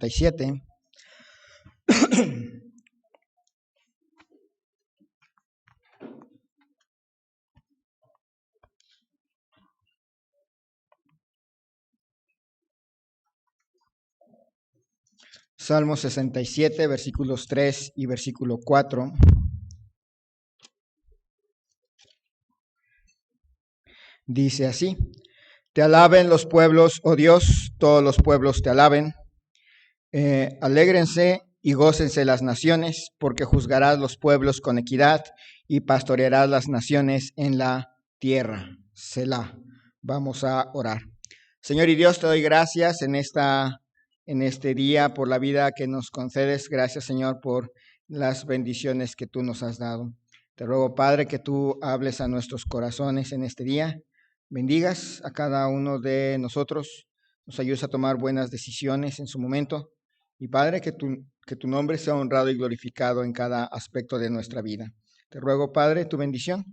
67. Salmo 67, versículos 3 y versículo 4. Dice así: Te alaben los pueblos, oh Dios, todos los pueblos te alaben. Alégrense y gócense las naciones, porque juzgarás los pueblos con equidad y pastorearás las naciones en la tierra. Selah. Vamos a orar. Señor y Dios, te doy gracias en este día por la vida que nos concedes. Gracias, Señor, por las bendiciones que tú nos has dado. Te ruego, Padre, que tú hables a nuestros corazones en este día. Bendigas a cada uno de nosotros. Nos ayudes a tomar buenas decisiones en su momento. Y Padre, que tu nombre sea honrado y glorificado en cada aspecto de nuestra vida. Te ruego, Padre, tu bendición.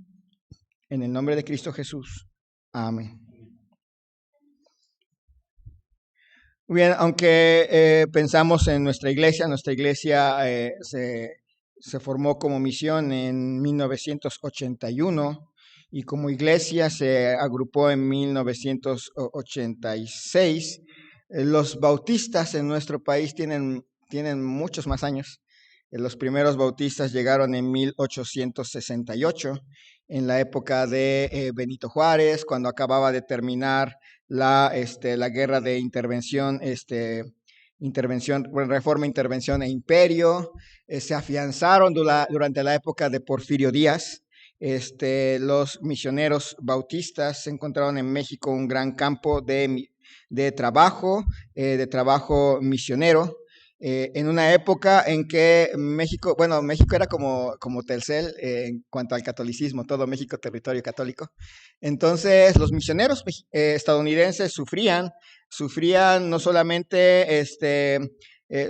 En el nombre de Cristo Jesús. Amén. Muy bien, aunque pensamos en nuestra iglesia se formó como misión en 1981 y como iglesia se agrupó en 1986. Los bautistas en nuestro país tienen muchos más años. Los primeros bautistas llegaron en 1868, en la época de Benito Juárez, cuando acababa de terminar la guerra de reforma, intervención e imperio. Se afianzaron durante la época de Porfirio Díaz. Los misioneros bautistas se encontraron en México un gran campo de trabajo misionero. En una época en que México era como Telcel en cuanto al catolicismo, todo México territorio católico. Entonces los misioneros estadounidenses sufrían no solamente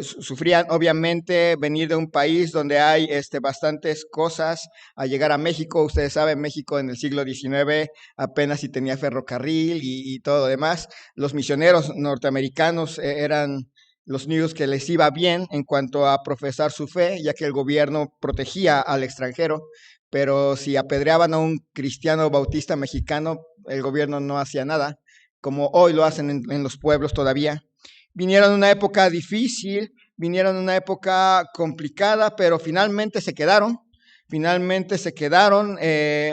sufrían obviamente venir de un país donde hay bastantes cosas a llegar a México. Ustedes saben, México en el siglo XIX apenas si tenía ferrocarril y todo lo demás. Los misioneros norteamericanos eran los únicos que les iba bien en cuanto a profesar su fe, ya que el gobierno protegía al extranjero, pero si apedreaban a un cristiano bautista mexicano, el gobierno no hacía nada, como hoy lo hacen en los pueblos todavía. Vinieron en una época difícil, vinieron en una época complicada, pero finalmente se quedaron.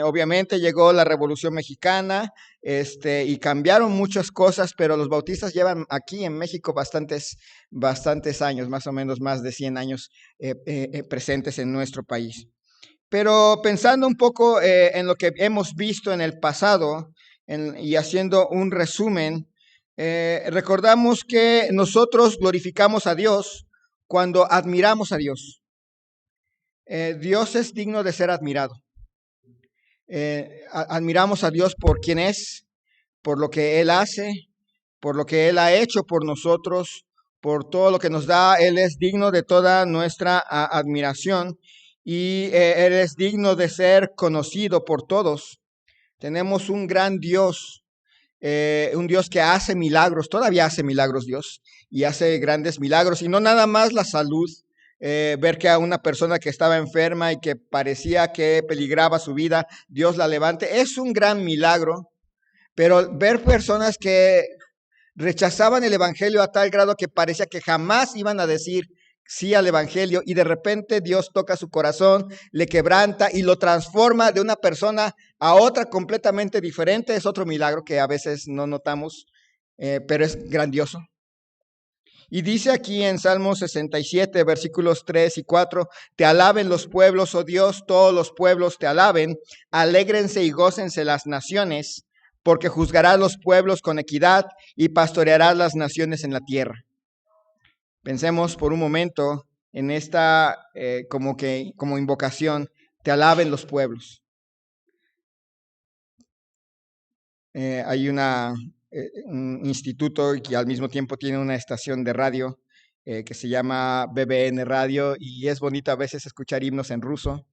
Obviamente llegó la Revolución Mexicana, y cambiaron muchas cosas, pero los bautistas llevan aquí en México bastantes años, más o menos más de 100 años presentes en nuestro país. Pero pensando un poco en lo que hemos visto en el pasado y haciendo un resumen, recordamos que nosotros glorificamos a Dios cuando admiramos a Dios. Dios es digno de ser admirado. Admiramos a Dios por quien es, por lo que Él hace, por lo que Él ha hecho por nosotros, por todo lo que nos da. Él es digno de toda nuestra admiración y Él es digno de ser conocido por todos. Tenemos un gran Dios, un Dios que hace milagros, todavía hace milagros Dios, y hace grandes milagros, y no nada más la salud. Ver que a una persona que estaba enferma y que parecía que peligraba su vida, Dios la levante, es un gran milagro. Pero ver personas que rechazaban el evangelio a tal grado que parecía que jamás iban a decir sí al evangelio, y de repente Dios toca su corazón, le quebranta y lo transforma de una persona a otra completamente diferente, es otro milagro que a veces no notamos, pero es grandioso. Y dice aquí en Salmo 67, versículos 3 y 4, te alaben los pueblos, oh Dios, todos los pueblos te alaben, alégrense y gócense las naciones, porque juzgarás los pueblos con equidad y pastorearás las naciones en la tierra. Pensemos por un momento en esta como invocación, te alaben los pueblos. Hay un instituto que al mismo tiempo tiene una estación de radio que se llama BBN Radio, y es bonito a veces escuchar himnos en ruso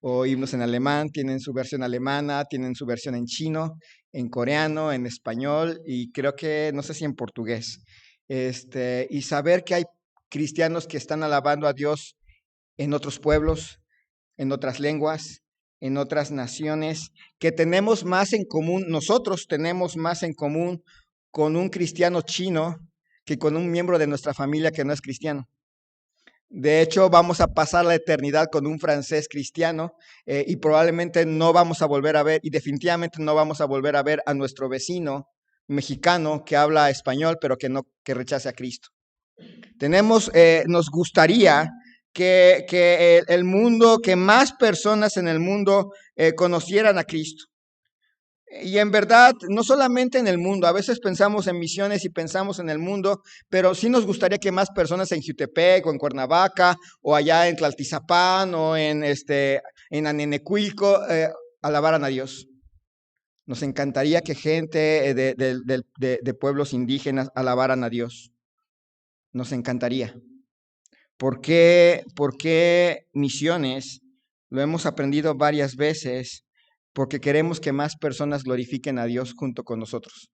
o himnos en alemán. Tienen su versión alemana, tienen su versión en chino, en coreano, en español y creo que no sé si en portugués. Y saber que hay cristianos que están alabando a Dios en otros pueblos, en otras lenguas, en otras naciones, que tenemos más en común, nosotros tenemos más en común con un cristiano chino que con un miembro de nuestra familia que no es cristiano. De hecho, vamos a pasar la eternidad con un francés cristiano y probablemente no vamos a volver a ver, y definitivamente no vamos a volver a ver a nuestro vecino mexicano que habla español, pero que rechace a Cristo. Nos gustaría que el mundo, que más personas en el mundo conocieran a Cristo. Y en verdad, no solamente en el mundo, a veces pensamos en misiones y pensamos en el mundo, pero sí nos gustaría que más personas en Jutepec o en Cuernavaca o allá en Tlaltizapán o en Anenecuilco alabaran a Dios. Nos encantaría que gente de pueblos indígenas alabaran a Dios. Nos encantaría. ¿Por qué misiones? Lo hemos aprendido varias veces. Porque queremos que más personas glorifiquen a Dios junto con nosotros.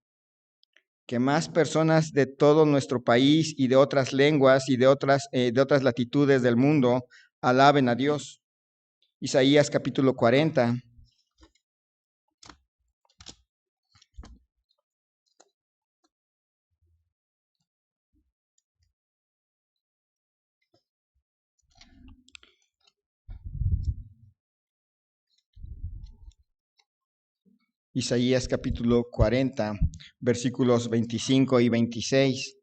Que más personas de todo nuestro país y de otras lenguas y de otras latitudes del mundo alaben a Dios. Isaías capítulo 40. Isaías capítulo 40, versículos 25 y 26.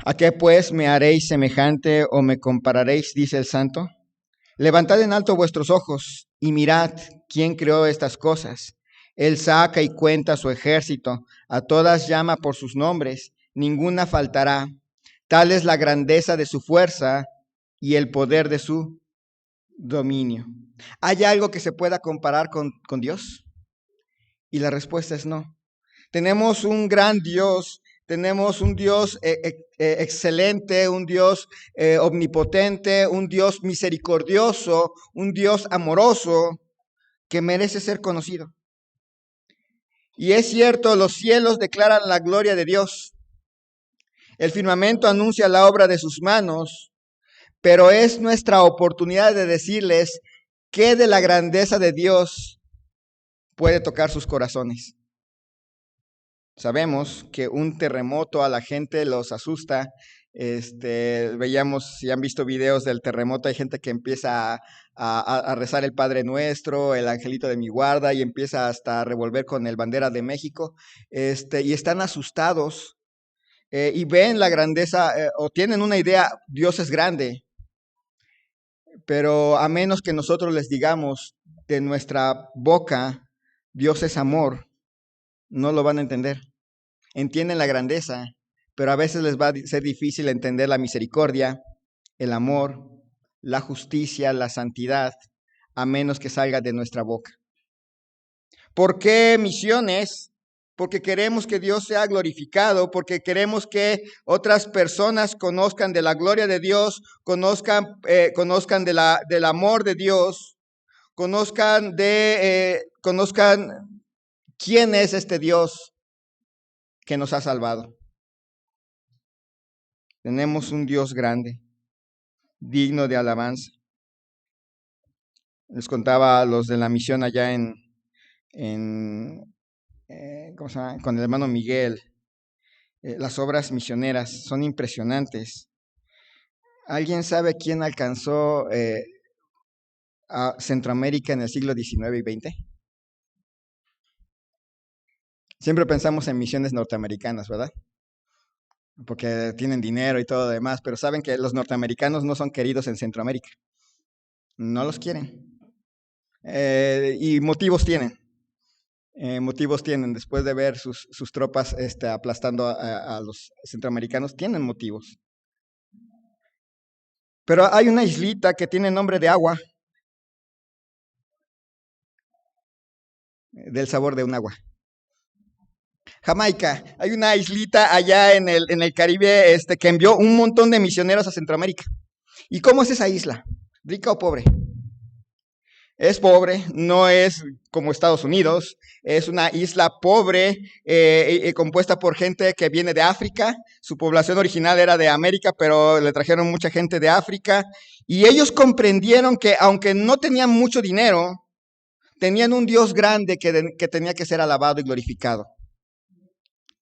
¿A qué pues me haréis semejante o me compararéis? Dice el Santo. Levantad en alto vuestros ojos y mirad quién creó estas cosas. Él saca y cuenta su ejército, a todas llama por sus nombres, ninguna faltará. Tal es la grandeza de su fuerza y el poder de su dominio. ¿Hay algo que se pueda comparar con Dios? Y la respuesta es no. Tenemos un gran Dios, tenemos un Dios excelente, un Dios omnipotente, un Dios misericordioso, un Dios amoroso que merece ser conocido. Y es cierto, los cielos declaran la gloria de Dios. El firmamento anuncia la obra de sus manos, pero es nuestra oportunidad de decirles qué de la grandeza de Dios puede tocar sus corazones. Sabemos que un terremoto a la gente los asusta. Veíamos, si han visto videos del terremoto, hay gente que empieza a rezar el Padre Nuestro, el Angelito de mi guarda, y empieza hasta a revolver con el bandera de México, y están asustados y ven la grandeza o tienen una idea, Dios es grande, pero a menos que nosotros les digamos de nuestra boca, Dios es amor, no lo van a entender. Entienden la grandeza, pero a veces les va a ser difícil entender la misericordia, el amor, la justicia, la santidad, a menos que salga de nuestra boca. ¿Por qué misiones? Porque queremos que Dios sea glorificado, porque queremos que otras personas conozcan de la gloria de Dios, conozcan del amor de Dios, conozcan quién es este Dios que nos ha salvado. Tenemos un Dios grande, digno de alabanza. Les contaba a los de la misión allá ¿cómo se llama? Con el hermano Miguel. Las obras misioneras son impresionantes. ¿Alguien sabe quién alcanzó a Centroamérica en el siglo XIX y XX? Siempre pensamos en misiones norteamericanas, ¿verdad? Porque tienen dinero y todo lo demás, pero saben que los norteamericanos no son queridos en Centroamérica. No los quieren. Y motivos tienen. Después de ver sus tropas aplastando a los centroamericanos, tienen motivos. Pero hay una islita que tiene nombre de agua, del sabor de un agua. Jamaica, hay una islita allá en el Caribe que envió un montón de misioneros a Centroamérica. ¿Y cómo es esa isla? ¿Rica o pobre? Es pobre, no es como Estados Unidos, es una isla pobre compuesta por gente que viene de África. Su población original era de América, pero le trajeron mucha gente de África. Y ellos comprendieron que aunque no tenían mucho dinero, tenían un Dios grande que tenía que ser alabado y glorificado.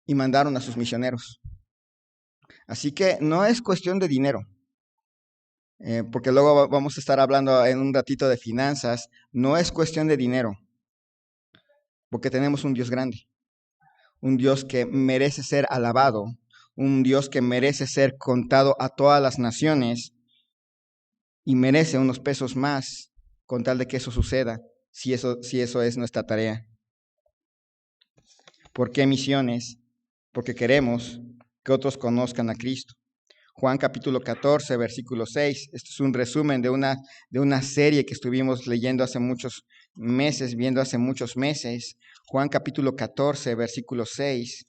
Y mandaron a sus misioneros. Así que no es cuestión de dinero. Porque luego vamos a estar hablando en un ratito de finanzas, no es cuestión de dinero, porque tenemos un Dios grande, un Dios que merece ser alabado, un Dios que merece ser contado a todas las naciones y merece unos pesos más con tal de que eso suceda, si eso es nuestra tarea. ¿Por qué misiones? Porque queremos que otros conozcan a Cristo. Juan capítulo 14, versículo 6. Esto es un resumen de una serie que estuvimos leyendo hace muchos meses, viendo hace muchos meses. Juan capítulo 14, versículo 6.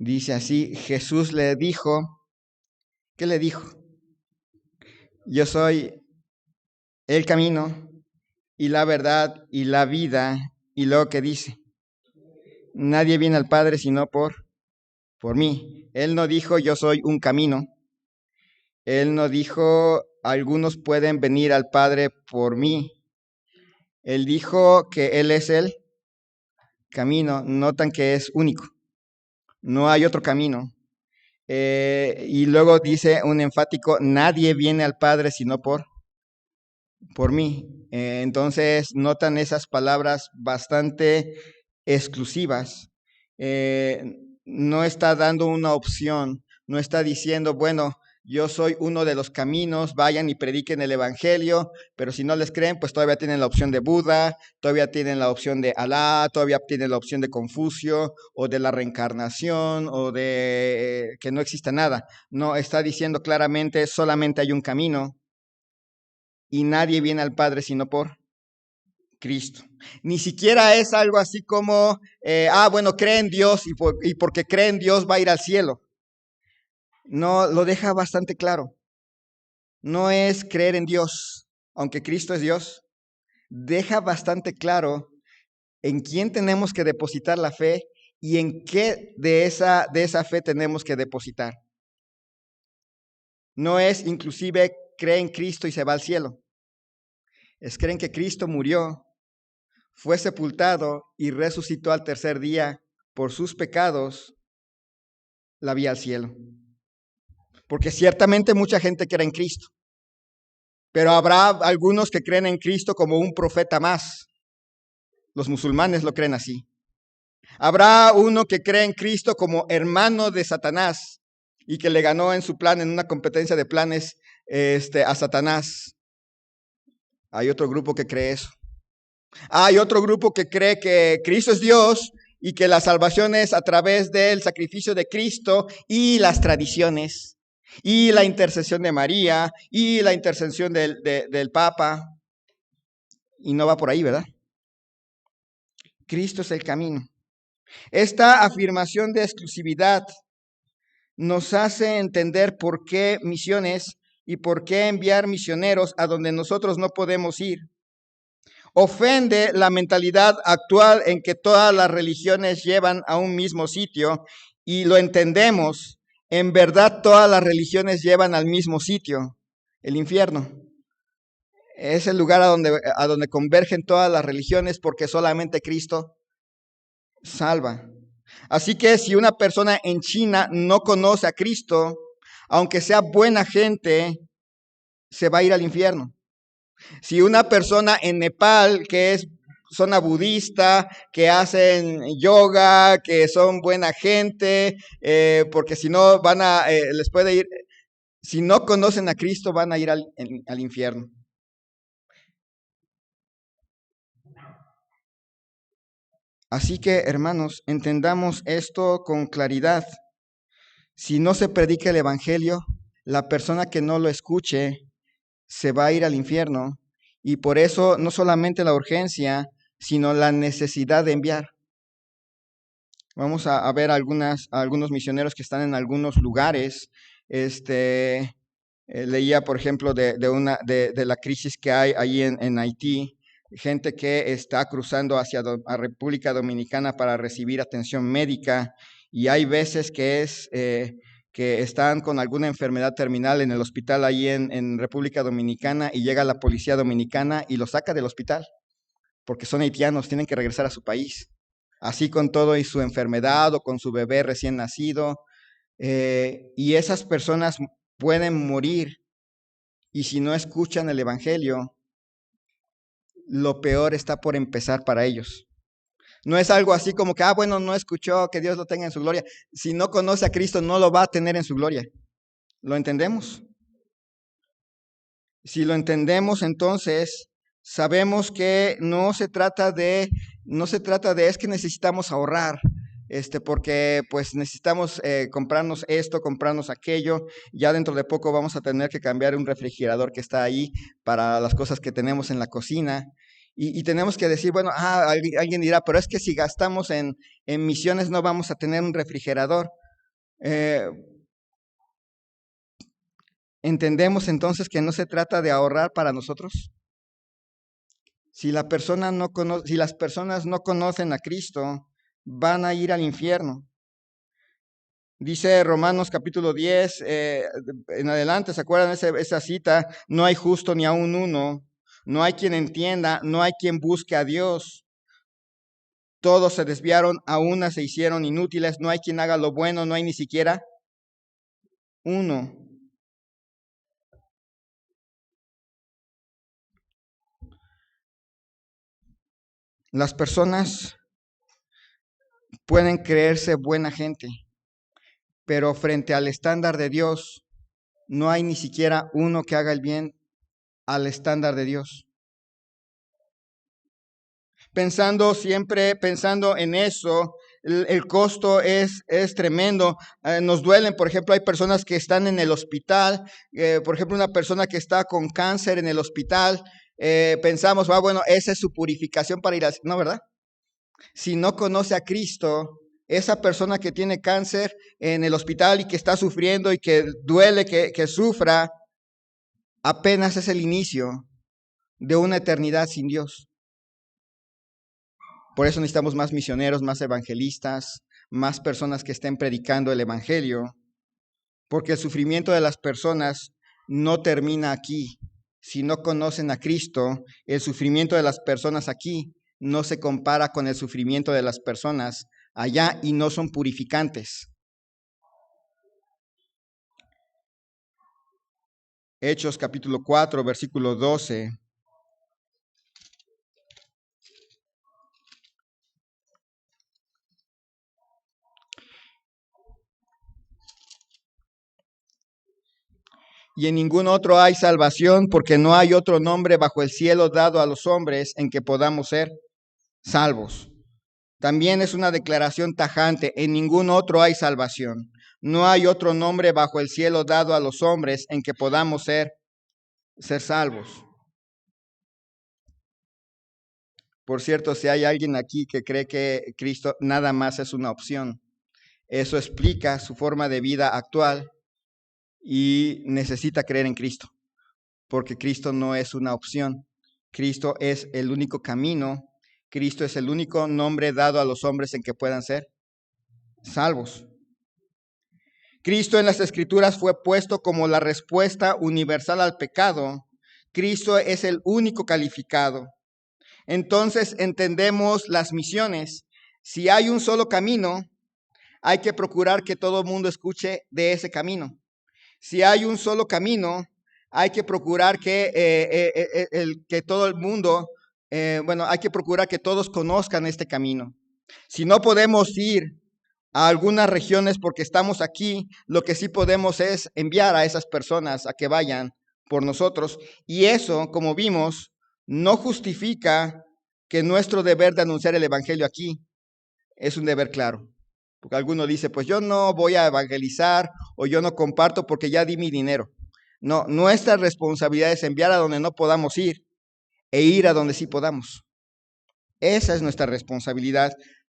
Dice así, Jesús le dijo, ¿qué le dijo? Yo soy el camino y la verdad y la vida. Y luego que dice, nadie viene al Padre sino por mí. Él no dijo, yo soy un camino. Él no dijo, algunos pueden venir al Padre por mí. Él dijo que Él es el camino. Notan que es único. No hay otro camino. Y luego dice un enfático, nadie viene al Padre sino por mí. Entonces notan esas palabras bastante exclusivas. No está dando una opción, no está diciendo, bueno, yo soy uno de los caminos, vayan y prediquen el Evangelio, pero si no les creen, pues todavía tienen la opción de Buda, todavía tienen la opción de Alá, todavía tienen la opción de Confucio, o de la reencarnación, o de que no exista nada. No, está diciendo claramente, solamente hay un camino, y nadie viene al Padre sino por Cristo. Ni siquiera es algo así como, bueno, cree en Dios y porque cree en Dios va a ir al cielo. No, lo deja bastante claro. No es creer en Dios, aunque Cristo es Dios. Deja bastante claro en quién tenemos que depositar la fe y en qué de esa fe tenemos que depositar. No es inclusive cree en Cristo y se va al cielo. Es creen que Cristo murió, fue sepultado y resucitó al tercer día por sus pecados, la vía al cielo. Porque ciertamente mucha gente cree en Cristo, pero habrá algunos que creen en Cristo como un profeta más. Los musulmanes lo creen así. Habrá uno que cree en Cristo como hermano de Satanás y que le ganó en su plan, en una competencia de planes, a Satanás. Hay otro grupo que cree eso. Hay otro grupo que cree que Cristo es Dios y que la salvación es a través del sacrificio de Cristo y las tradiciones y la intercesión de María y la intercesión del Papa. Y no va por ahí, ¿verdad? Cristo es el camino. Esta afirmación de exclusividad nos hace entender por qué misiones y por qué enviar misioneros a donde nosotros no podemos ir. Ofende la mentalidad actual en que todas las religiones llevan a un mismo sitio y lo entendemos. En verdad, todas las religiones llevan al mismo sitio, el infierno. Es el lugar a donde convergen todas las religiones porque solamente Cristo salva. Así que si una persona en China no conoce a Cristo, aunque sea buena gente, se va a ir al infierno. Si una persona en Nepal, que es zona budista, que hacen yoga, que son buena gente, porque si no les puede ir, si no conocen a Cristo, van a ir al infierno. Así que, hermanos, entendamos esto con claridad. Si no se predica el Evangelio, la persona que no lo escuche se va a ir al infierno. Y por eso no solamente la urgencia, sino la necesidad de enviar. Vamos a ver algunos misioneros que están en algunos lugares. Leía, por ejemplo, de la crisis que hay ahí en Haití, gente que está cruzando hacia a República Dominicana para recibir atención médica, y hay veces que están con alguna enfermedad terminal en el hospital ahí en República Dominicana, y llega la policía dominicana y los saca del hospital, porque son haitianos, tienen que regresar a su país. Así con todo y su enfermedad o con su bebé recién nacido. Y esas personas pueden morir, y si no escuchan el Evangelio, lo peor está por empezar para ellos. No es algo así como que, bueno, no escuchó, que Dios lo tenga en su gloria. Si no conoce a Cristo, no lo va a tener en su gloria. ¿Lo entendemos? Si lo entendemos, entonces sabemos que no se trata de es que necesitamos ahorrar, porque pues necesitamos comprarnos esto, comprarnos aquello. Ya dentro de poco vamos a tener que cambiar un refrigerador que está ahí para las cosas que tenemos en la cocina. Y tenemos que decir, bueno, alguien dirá, pero es que si gastamos en misiones no vamos a tener un refrigerador. ¿Entendemos entonces que no se trata de ahorrar para nosotros? Si las personas no conocen a Cristo, van a ir al infierno. Dice Romanos capítulo 10, en adelante, ¿se acuerdan esa cita? No hay justo ni aun uno, no hay quien entienda, no hay quien busque a Dios. Todos se desviaron, a una se hicieron inútiles, no hay quien haga lo bueno, no hay ni siquiera uno. Las personas pueden creerse buena gente, pero frente al estándar de Dios, no hay ni siquiera uno que haga el bien al estándar de Dios. Siempre pensando en eso, el costo es tremendo. Nos duelen, por ejemplo, hay personas que están en el hospital, por ejemplo, una persona que está con cáncer en el hospital, pensamos, bueno, esa es su purificación para ir al... No, ¿verdad? Si no conoce a Cristo, esa persona que tiene cáncer en el hospital y que está sufriendo y que duele que sufra, apenas es el inicio de una eternidad sin Dios. Por eso necesitamos más misioneros, más evangelistas, más personas que estén predicando el evangelio, porque el sufrimiento de las personas no termina aquí. Si no conocen a Cristo, el sufrimiento de las personas aquí no se compara con el sufrimiento de las personas allá, y no son purificantes. Hechos capítulo 4, versículo 12. Y en ningún otro hay salvación, porque no hay otro nombre bajo el cielo dado a los hombres en que podamos ser salvos. También es una declaración tajante: en ningún otro hay salvación. No hay otro nombre bajo el cielo dado a los hombres en que podamos ser salvos. Por cierto, si hay alguien aquí que cree que Cristo nada más es una opción, eso explica su forma de vida actual y necesita creer en Cristo, porque Cristo no es una opción. Cristo es el único camino. Cristo es el único nombre dado a los hombres en que puedan ser salvos. Cristo en las Escrituras fue puesto como la respuesta universal al pecado. Cristo es el único calificado. Entonces entendemos las misiones. Si hay un solo camino, hay que procurar que todo el mundo escuche de ese camino. Si hay un solo camino, hay que procurar que todo el mundo, hay que procurar que todos conozcan este camino. Si no podemos ir a algunas regiones porque estamos aquí, lo que sí podemos es enviar a esas personas a que vayan por nosotros. Y eso, como vimos, no justifica que nuestro deber de anunciar el evangelio aquí es un deber claro. Porque alguno dice, pues yo no voy a evangelizar, o yo no comparto porque ya di mi dinero. No, nuestra responsabilidad es enviar a donde no podamos ir e ir a donde sí podamos. Esa es nuestra responsabilidad,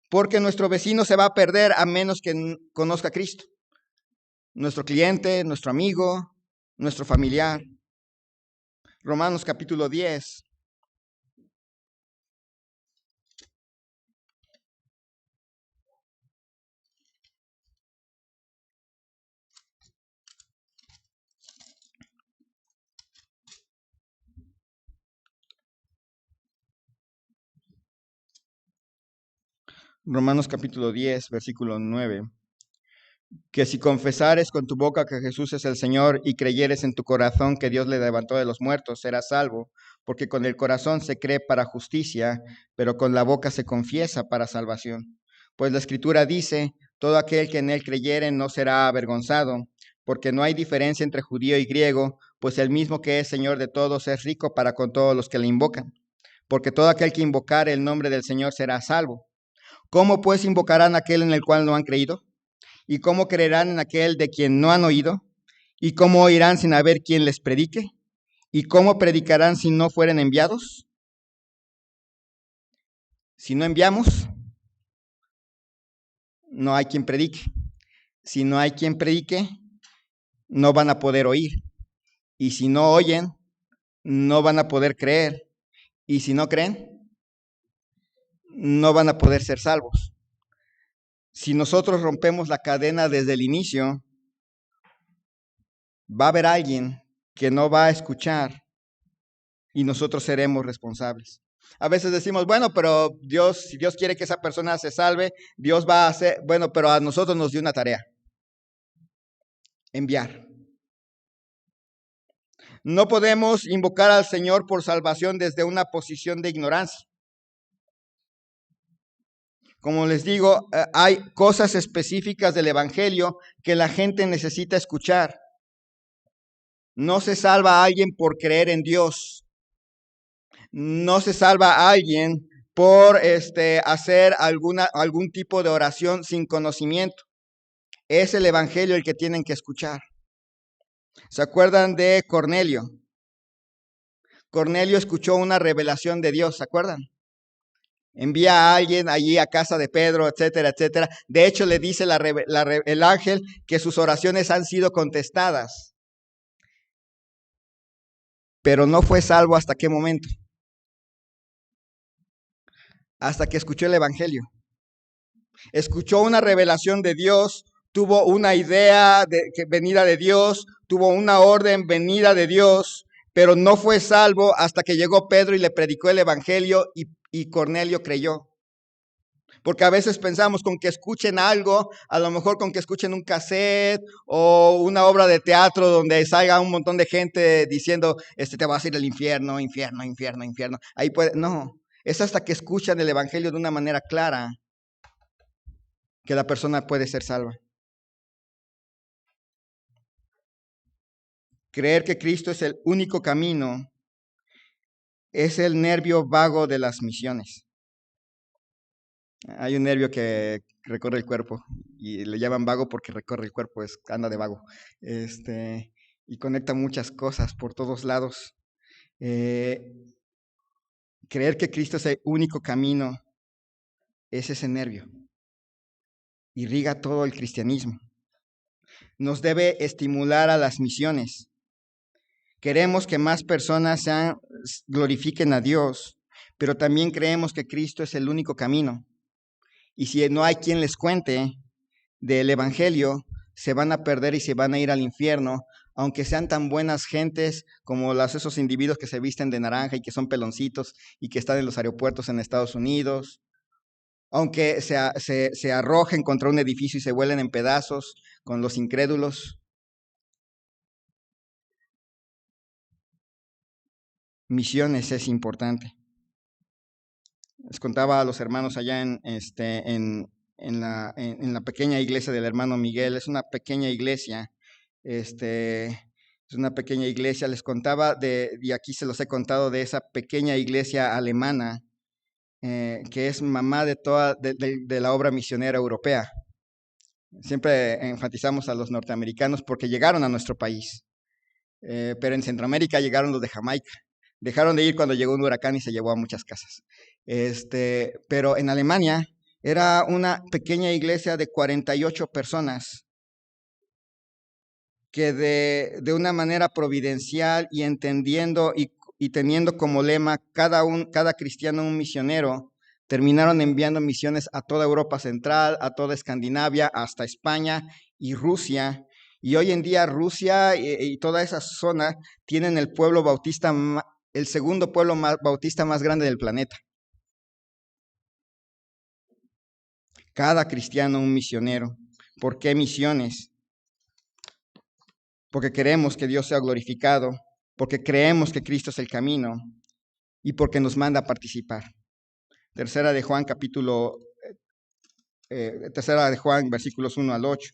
porque nuestro vecino se va a perder a menos que conozca a Cristo. Nuestro cliente, nuestro amigo, nuestro familiar. Romanos capítulo 10. Romanos capítulo 10, versículo 9. Que si confesares con tu boca que Jesús es el Señor y creyeres en tu corazón que Dios le levantó de los muertos, serás salvo, porque con el corazón se cree para justicia, pero con la boca se confiesa para salvación. Pues la Escritura dice, todo aquel que en él creyere no será avergonzado, porque no hay diferencia entre judío y griego, pues el mismo que es Señor de todos es rico para con todos los que le invocan. Porque todo aquel que invocare el nombre del Señor será salvo. ¿Cómo pues invocarán a aquel en el cual no han creído? ¿Y cómo creerán en aquel de quien no han oído? ¿Y cómo oirán sin haber quien les predique? ¿Y cómo predicarán si no fueren enviados? Si no enviamos, no hay quien predique. Si no hay quien predique, no van a poder oír. Y si no oyen, no van a poder creer. Y si no creen, no van a poder ser salvos. Si nosotros rompemos la cadena desde el inicio, va a haber alguien que no va a escuchar y nosotros seremos responsables. A veces decimos, bueno, pero Dios, si Dios quiere que esa persona se salve, Dios va a hacer, bueno, pero a nosotros nos dio una tarea, enviar. No podemos invocar al Señor por salvación desde una posición de ignorancia. Como les digo, hay cosas específicas del Evangelio que la gente necesita escuchar. No se salva a alguien por creer en Dios. No se salva a alguien por hacer algún tipo de oración sin conocimiento. Es el Evangelio el que tienen que escuchar. ¿Se acuerdan de Cornelio? Cornelio escuchó una revelación de Dios, ¿se acuerdan? Envía a alguien allí a casa de Pedro, etcétera, etcétera. De hecho, le dice el ángel que sus oraciones han sido contestadas. Pero no fue salvo hasta qué momento. Hasta que escuchó el Evangelio. Escuchó una revelación de Dios, tuvo una idea venida de Dios, tuvo una orden venida de Dios, pero no fue salvo hasta que llegó Pedro y le predicó el Evangelio y Cornelio creyó. Porque a veces pensamos con que escuchen algo, a lo mejor con que escuchen un cassette o una obra de teatro donde salga un montón de gente diciendo, te vas a ir al infierno, infierno, infierno, infierno. Ahí puede, no, es hasta que escuchan el Evangelio de una manera clara que la persona puede ser salva. Creer que Cristo es el único camino es el nervio vago de las misiones. Hay un nervio que recorre el cuerpo y le llaman vago porque recorre el cuerpo, anda de vago. Y conecta muchas cosas por todos lados. Creer que Cristo es el único camino es ese nervio. Irriga todo el cristianismo. Nos debe estimular a las misiones. Queremos que más personas glorifiquen a Dios, pero también creemos que Cristo es el único camino. Y si no hay quien les cuente del Evangelio, se van a perder y se van a ir al infierno, aunque sean tan buenas gentes como esos individuos que se visten de naranja y que son peloncitos y que están en los aeropuertos en Estados Unidos, aunque se arrojen contra un edificio y se vuelen en pedazos con los incrédulos. Misiones es importante. Les contaba a los hermanos allá en la pequeña iglesia del hermano Miguel. Es una pequeña iglesia. Es una pequeña iglesia. Les contaba y aquí se los he contado, de esa pequeña iglesia alemana que es mamá de la obra misionera europea. Siempre enfatizamos a los norteamericanos porque llegaron a nuestro país. pero en Centroamérica llegaron los de Jamaica. Dejaron de ir cuando llegó un huracán y se llevó a muchas casas. Pero en Alemania era una pequeña iglesia de 48 personas que de una manera providencial y entendiendo y teniendo como lema cada cristiano un misionero, terminaron enviando misiones a toda Europa Central, a toda Escandinavia, hasta España y Rusia. Y hoy en día Rusia y toda esa zona tienen el pueblo bautista, el segundo pueblo bautista más grande del planeta. Cada cristiano un misionero. ¿Por qué misiones? Porque queremos que Dios sea glorificado, porque creemos que Cristo es el camino y porque nos manda a participar. Tercera de Juan, versículos 1 al 8.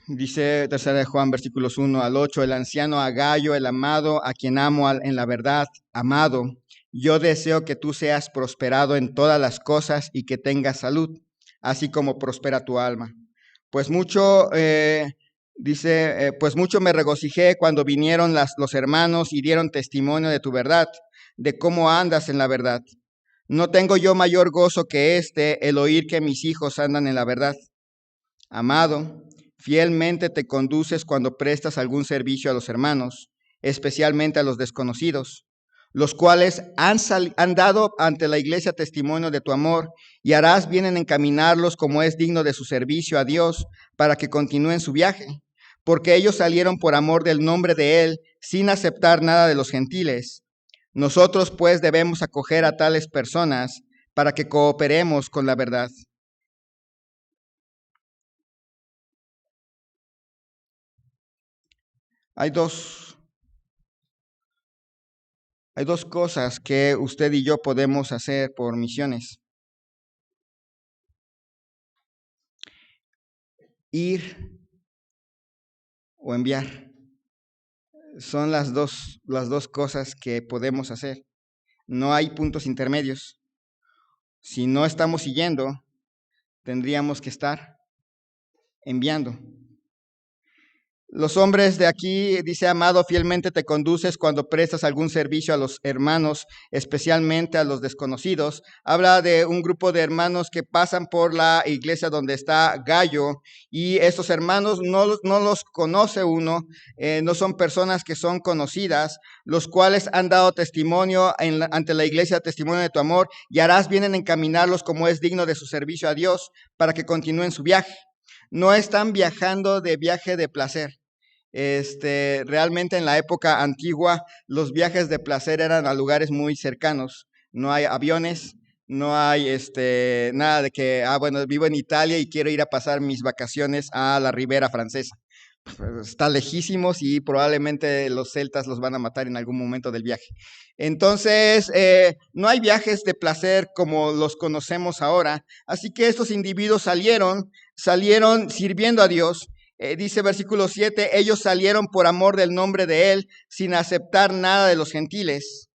Dice tercera de Juan, versículos 1 al 8, el anciano Agayo, el amado, a quien amo en la verdad, amado, yo deseo que tú seas prosperado en todas las cosas y que tengas salud, así como prospera tu alma. Pues mucho, pues mucho me regocijé cuando vinieron los hermanos y dieron testimonio de tu verdad, de cómo andas en la verdad. No tengo yo mayor gozo que el oír que mis hijos andan en la verdad. Amado, fielmente te conduces cuando prestas algún servicio a los hermanos, especialmente a los desconocidos, los cuales han dado ante la iglesia testimonio de tu amor, y harás bien en encaminarlos como es digno de su servicio a Dios, para que continúen su viaje, porque ellos salieron por amor del nombre de Él, sin aceptar nada de los gentiles. Nosotros pues debemos acoger a tales personas para que cooperemos con la verdad. Hay dos cosas que usted y yo podemos hacer por misiones. Ir o enviar. Son las dos cosas que podemos hacer. No hay puntos intermedios. Si no estamos siguiendo, tendríamos que estar enviando. Los hombres de aquí, dice, amado, fielmente te conduces cuando prestas algún servicio a los hermanos, especialmente a los desconocidos. Habla de un grupo de hermanos que pasan por la iglesia donde está Gayo, y estos hermanos no los conoce uno, no son personas que son conocidas, los cuales han dado testimonio ante la iglesia, testimonio de tu amor, y harás bien en encaminarlos como es digno de su servicio a Dios, para que continúen su viaje. No están viajando de viaje de placer. Realmente en la época antigua los viajes de placer eran a lugares muy cercanos. No hay aviones, no hay nada de que, bueno, vivo en Italia y quiero ir a pasar mis vacaciones a la Ribera Francesa. Está lejísimos y probablemente los celtas los van a matar en algún momento del viaje. Entonces, no hay viajes de placer como los conocemos ahora. Así que estos individuos salieron sirviendo a Dios. Dice versículo 7, ellos salieron por amor del nombre de Él, sin aceptar nada de los gentiles.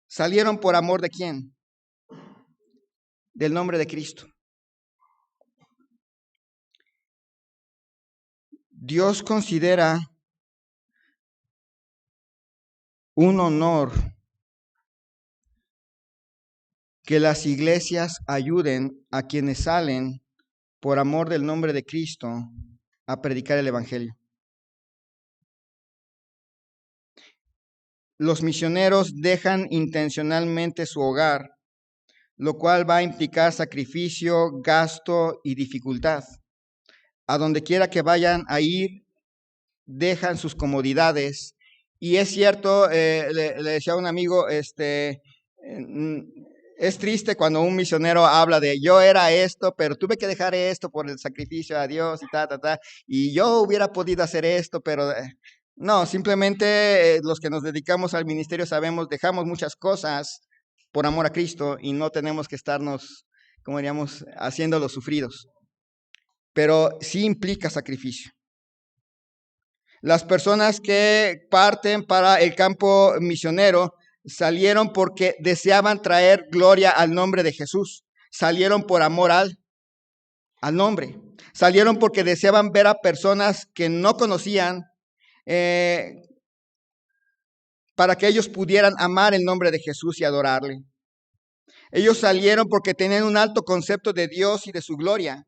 ¿Salieron por amor de quién? Del nombre de Cristo. Dios considera un honor que las iglesias ayuden a quienes salen por amor del nombre de Cristo a predicar el evangelio. Los misioneros dejan intencionalmente su hogar, lo cual va a implicar sacrificio, gasto y dificultad. A donde quiera que vayan a ir, dejan sus comodidades. Y es cierto, le decía a un amigo, es triste cuando un misionero habla de yo era esto, pero tuve que dejar esto por el sacrificio a Dios y y yo hubiera podido hacer esto, pero no, simplemente los que nos dedicamos al ministerio sabemos, dejamos muchas cosas por amor a Cristo y no tenemos que estarnos como diríamos, haciendo los sufridos. Pero sí implica sacrificio. Las personas que parten para el campo misionero salieron porque deseaban traer gloria al nombre de Jesús. Salieron por amor al nombre. Salieron porque deseaban ver a personas que no conocían, para que ellos pudieran amar el nombre de Jesús y adorarle. Ellos salieron porque tenían un alto concepto de Dios y de su gloria.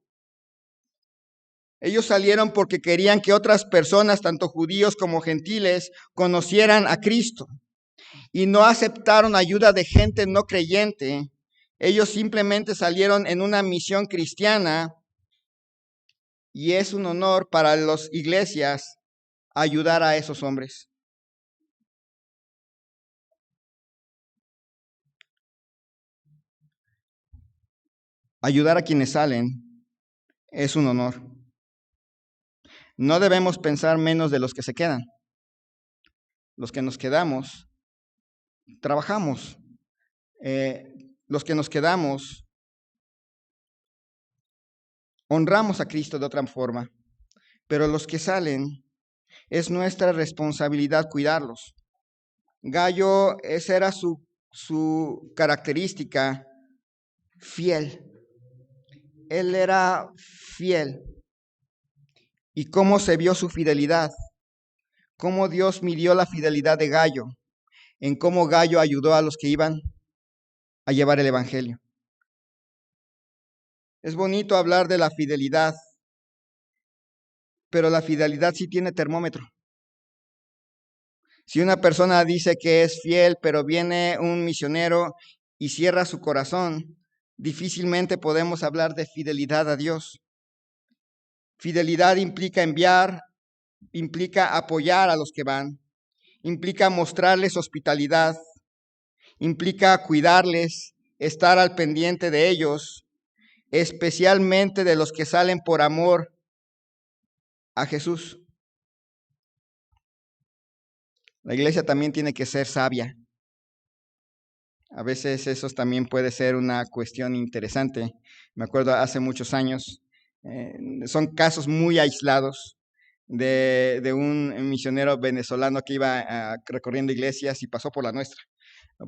Ellos salieron porque querían que otras personas, tanto judíos como gentiles, conocieran a Cristo. Y no aceptaron ayuda de gente no creyente. Ellos simplemente salieron en una misión cristiana. Y es un honor para las iglesias ayudar a esos hombres. Ayudar a quienes salen es un honor. No debemos pensar menos de los que se quedan. Los que nos quedamos, trabajamos. Los que nos quedamos, honramos a Cristo de otra forma. Pero los que salen, es nuestra responsabilidad cuidarlos. Gallo, esa era su característica, fiel. Él era fiel. ¿Y cómo se vio su fidelidad? Cómo Dios midió la fidelidad de Gallo, en cómo Gallo ayudó a los que iban a llevar el evangelio. Es bonito hablar de la fidelidad, pero la fidelidad sí tiene termómetro. Si una persona dice que es fiel, pero viene un misionero y cierra su corazón, difícilmente podemos hablar de fidelidad a Dios. Fidelidad implica enviar, implica apoyar a los que van, implica mostrarles hospitalidad, implica cuidarles, estar al pendiente de ellos, especialmente de los que salen por amor a Jesús. La iglesia también tiene que ser sabia. A veces eso también puede ser una cuestión interesante. Me acuerdo hace muchos años, son casos muy aislados de un misionero venezolano que iba recorriendo iglesias y pasó por la nuestra.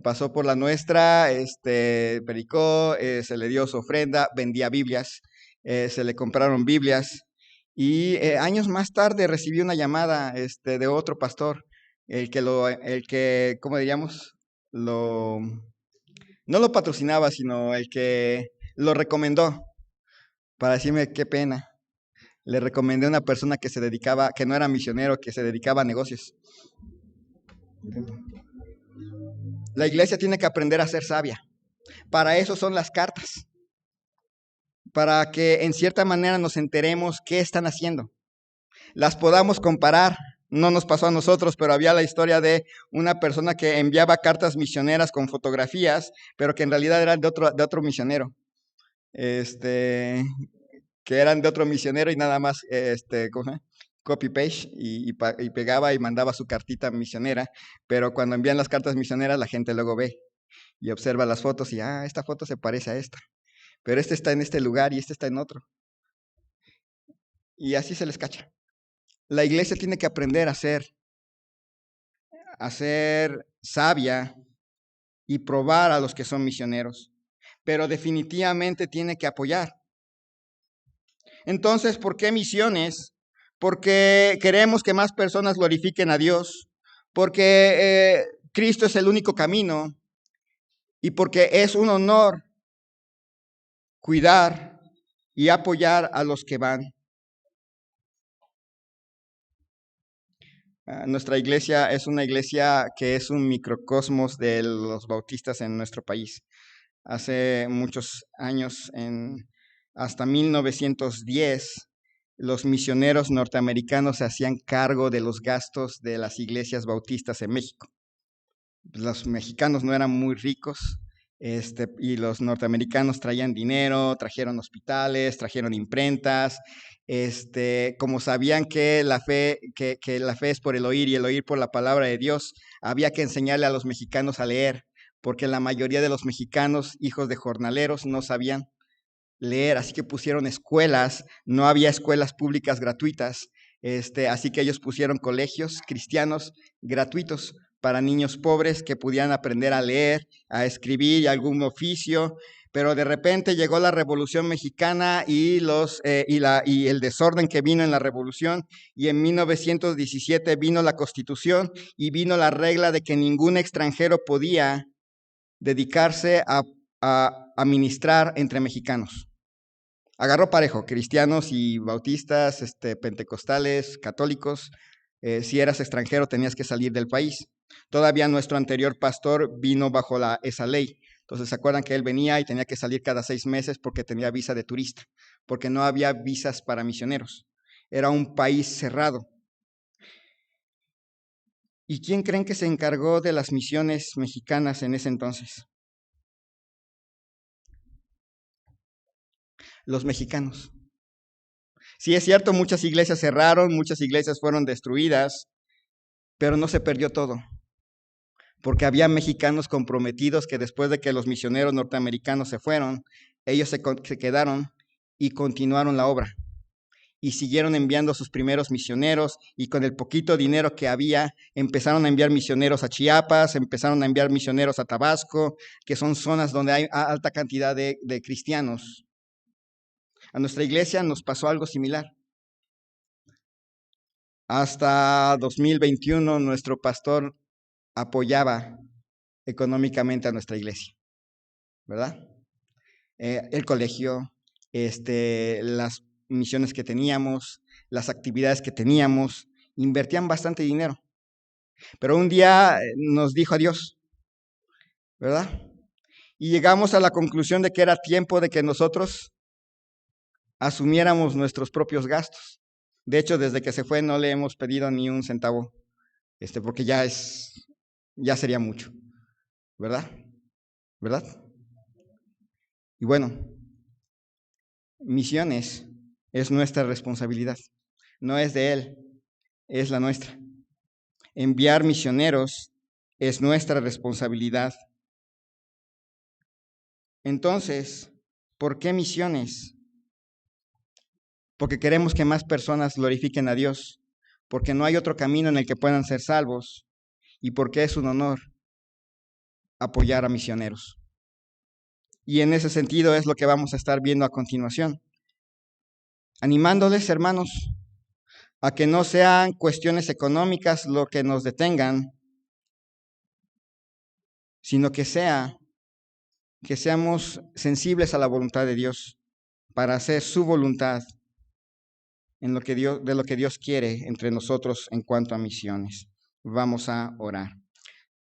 Pasó por la nuestra, predicó, se le dio su ofrenda, vendía Biblias, se le compraron Biblias y años más tarde recibió una llamada de otro pastor, el que, ¿cómo diríamos? No lo patrocinaba, sino el que lo recomendó, para decirme qué pena. Le recomendé a una persona que se dedicaba, que no era misionero, que se dedicaba a negocios. La iglesia tiene que aprender a ser sabia. Para eso son las cartas. Para que en cierta manera nos enteremos qué están haciendo. Las podamos comparar. No nos pasó a nosotros, pero había la historia de una persona que enviaba cartas misioneras con fotografías, pero que en realidad eran de otro misionero. Que eran de otro misionero y nada más, copy-paste y pegaba y mandaba su cartita misionera, pero cuando envían las cartas misioneras la gente luego ve y observa las fotos y, esta foto se parece a esta, pero este está en este lugar y este está en otro. Y así se les cacha. La iglesia tiene que aprender a ser sabia y probar a los que son misioneros, pero definitivamente tiene que apoyar. Entonces, ¿por qué misiones? Porque queremos que más personas glorifiquen a Dios, porque Cristo es el único camino y porque es un honor cuidar y apoyar a los que van. Nuestra iglesia es una iglesia que es un microcosmos de los bautistas en nuestro país. Hace muchos años, hasta 1910, los misioneros norteamericanos se hacían cargo de los gastos de las iglesias bautistas en México. Los mexicanos no eran muy ricos, y los norteamericanos traían dinero, trajeron hospitales, trajeron imprentas. Como sabían que la fe es por el oír y el oír por la palabra de Dios, había que enseñarle a los mexicanos a leer, porque la mayoría de los mexicanos, hijos de jornaleros, no sabían leer, así que pusieron escuelas, no había escuelas públicas gratuitas, así que ellos pusieron colegios cristianos gratuitos para niños pobres que pudieran aprender a leer, a escribir y algún oficio. Pero de repente llegó la Revolución Mexicana y el desorden que vino en la Revolución, y en 1917 vino la Constitución y vino la regla de que ningún extranjero podía dedicarse a ministrar entre mexicanos. Agarró parejo, cristianos y bautistas, pentecostales, católicos. Si eras extranjero tenías que salir del país. Todavía nuestro anterior pastor vino bajo esa ley. Entonces, ¿se acuerdan que él venía y tenía que salir cada 6 meses porque tenía visa de turista? Porque no había visas para misioneros. Era un país cerrado. ¿Y quién creen que se encargó de las misiones mexicanas en ese entonces? Los mexicanos. Sí, es cierto, muchas iglesias cerraron, muchas iglesias fueron destruidas, pero no se perdió todo, porque había mexicanos comprometidos que después de que los misioneros norteamericanos se fueron, ellos se quedaron y continuaron la obra y siguieron enviando a sus primeros misioneros, y con el poquito dinero que había empezaron a enviar misioneros a Chiapas, empezaron a enviar misioneros a Tabasco, que son zonas donde hay alta cantidad de cristianos. A nuestra iglesia nos pasó algo similar. Hasta 2021 nuestro pastor apoyaba económicamente a nuestra iglesia, ¿verdad? El colegio, las misiones que teníamos, las actividades que teníamos, invertían bastante dinero. Pero un día nos dijo adiós, ¿verdad? Y llegamos a la conclusión de que era tiempo de que nosotros asumiéramos nuestros propios gastos. De hecho, desde que se fue no le hemos pedido ni un centavo, porque ya sería mucho, ¿verdad? ¿Verdad? Y bueno, misiones es nuestra responsabilidad, no es de él, es la nuestra. Enviar misioneros es nuestra responsabilidad. Entonces, ¿por qué misiones? Porque queremos que más personas glorifiquen a Dios, porque no hay otro camino en el que puedan ser salvos, y porque es un honor apoyar a misioneros. Y en ese sentido es lo que vamos a estar viendo a continuación. Animándoles, hermanos, a que no sean cuestiones económicas lo que nos detengan, sino que seamos sensibles a la voluntad de Dios para hacer su voluntad de lo que Dios quiere entre nosotros en cuanto a misiones. Vamos a orar.